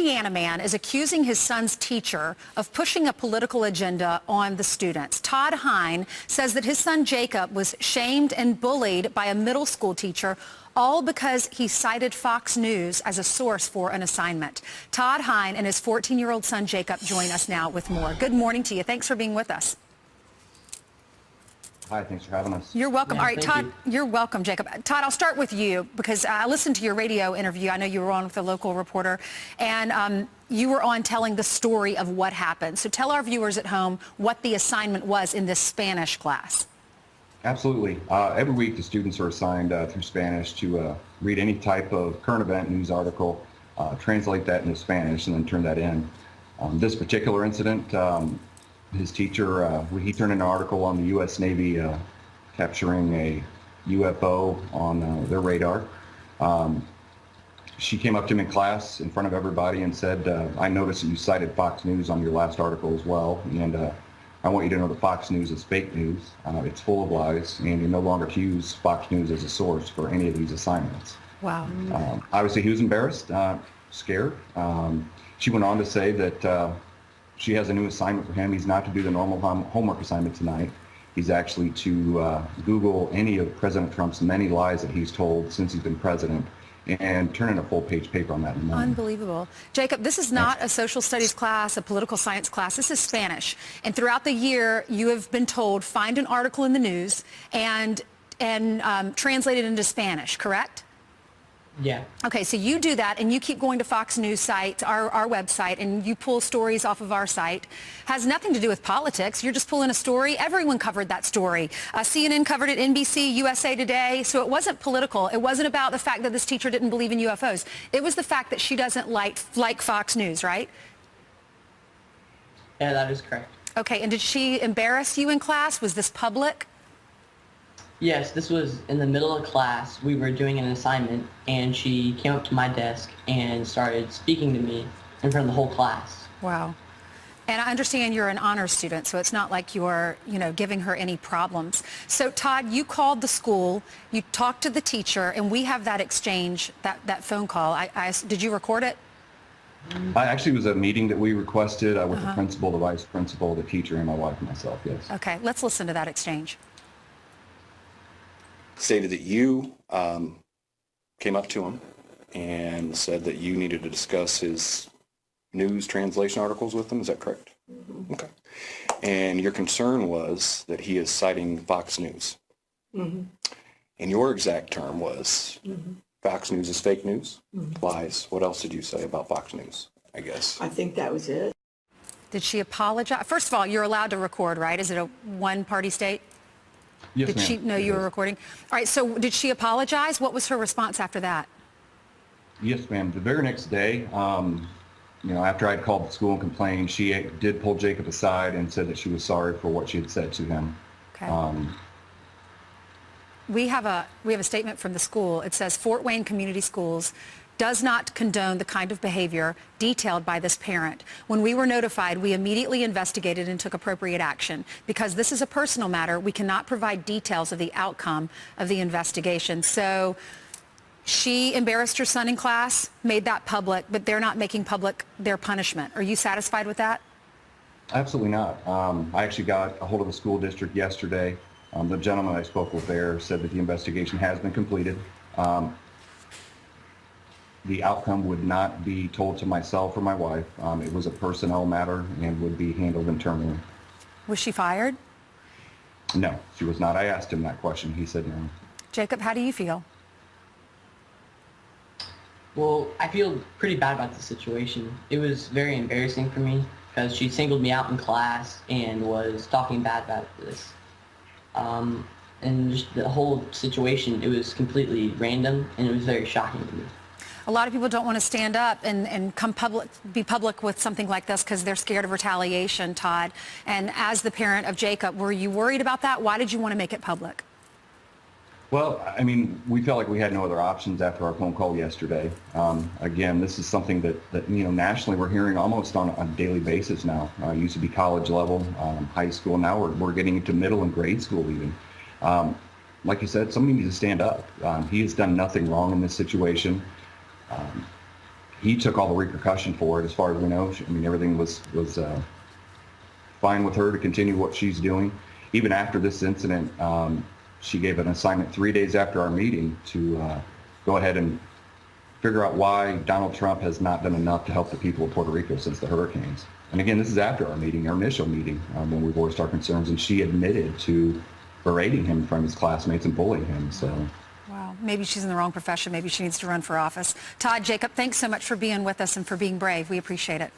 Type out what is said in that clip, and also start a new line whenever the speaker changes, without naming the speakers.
Indiana man is accusing his son's teacher of pushing a political agenda on the students. Todd Hine says that his son Jacob was shamed and bullied by a middle school teacher, all because he cited Fox News as a source for an assignment. Todd Hine and his 14-year-old son Jacob join us now with more. Good morning to you. Thanks for being with us.
Hi, thanks for having us.
You're welcome.
Yeah,
all right, Todd, you're welcome, Jacob. Todd, I'll start with you because I listened to your radio interview. I know you were on with a local reporter, and you were on telling the story of what happened. So tell our viewers at home what the assignment was in this Spanish class.
Absolutely. Every week, the students are assigned through Spanish to read any type of current event news article, translate that into Spanish, and then turn that in. This particular incident, his teacher, he turned in an article on the U.S. Navy capturing a UFO on their radar. She came up to him in class in front of everybody and said, I noticed that you cited Fox News on your last article as well, and I want you to know that Fox News is fake news. It's full of lies, and you no longer to use Fox News as a source for any of these assignments.
Wow.
Obviously, he was embarrassed, scared. She went on to say that she has a new assignment for him. He's not to do the normal homework assignment tonight. He's actually to Google any of President Trump's many lies that he's told since he's been president and turn in a full-page paper on that in the morning.
Unbelievable. Jacob, this is not a social studies class, a political science class. This is Spanish. And throughout the year, you have been told, find an article in the news and translate it into Spanish, correct?
Yeah.
Okay, so you do that, and you keep going to Fox News site, our website, and you pull stories off of our site. Has nothing to do with politics. You're just pulling a story. Everyone covered that story. CNN covered it, NBC, USA Today. So it wasn't political. It wasn't about the fact that this teacher didn't believe in UFOs. It was the fact that she doesn't like Fox News, right?
Yeah, that is correct.
Okay, and did she embarrass you in class? Was this public?
Yes, this was in the middle of class. We were doing an assignment, and she came up to my desk and started speaking to me in front of the whole class.
Wow. And I understand you're an honors student, so it's not like you're, giving her any problems. So, Todd, you called the school, you talked to the teacher, and we have that exchange, that phone call. Did you record it?
Actually, it was a meeting that we requested with the principal, the vice principal, the teacher, and my wife and myself, yes.
Okay, let's listen to that exchange.
Stated that you came up to him and said that you needed to discuss his news translation articles with him. Is that correct? Mm-hmm. Okay. And your concern was that he is citing Fox News. Mm-hmm. And your exact term was Fox News is fake news, lies. What else did you say about Fox News, I guess?
I think that was it.
Did she apologize? First of all, you're allowed to record, right? Is it a one-party state?
Yes,
did she know you were recording? All right, so did she apologize? What was her response after that?
Yes, ma'am. The very next day, after I'd called the school and complained, she did pull Jacob aside and said that she was sorry for what she had said to him.
Okay. We have a statement from the school. It says Fort Wayne Community Schools does not condone the kind of behavior detailed by this parent. When we were notified, we immediately investigated and took appropriate action. Because this is a personal matter, we cannot provide details of the outcome of the investigation. So she embarrassed her son in class, made that public, but they're not making public their punishment. Are you satisfied with that?
Absolutely not. I actually got a hold of the school district yesterday. The gentleman I spoke with there said that the investigation has been completed. The outcome would not be told to myself or my wife. It was a personnel matter and would be handled internally.
Was she fired?
No, she was not. I asked him that question. He said no.
Jacob, how do you feel?
Well, I feel pretty bad about the situation. It was very embarrassing for me because she singled me out in class and was talking bad about this. And just the whole situation, it was completely random, and it was very shocking to me.
A lot of people don't want to stand up and be public with something like this because they're scared of retaliation, Todd. And as the parent of Jacob, were you worried about that? Why did you want to make it public?
Well, I mean, we felt like we had no other options after our phone call yesterday. Again, this is something that nationally we're hearing almost on a daily basis now. It used to be college level, high school. Now we're getting into middle and grade school even. Like you said, somebody needs to stand up. He has done nothing wrong in this situation. he took all the repercussion for it. As far as we know, I mean, everything was fine with her to continue what she's doing. Even after this incident, she gave an assignment 3 days after our meeting to go ahead and figure out why Donald Trump has not done enough to help the people of Puerto Rico since the hurricanes. And again, this is after our meeting, our initial meeting, when we voiced our concerns, and she admitted to berating him in front of his classmates and bullying him. So.
Wow, maybe she's in the wrong profession. Maybe she needs to run for office. Todd, Jacob, thanks so much for being with us and for being brave. We appreciate it.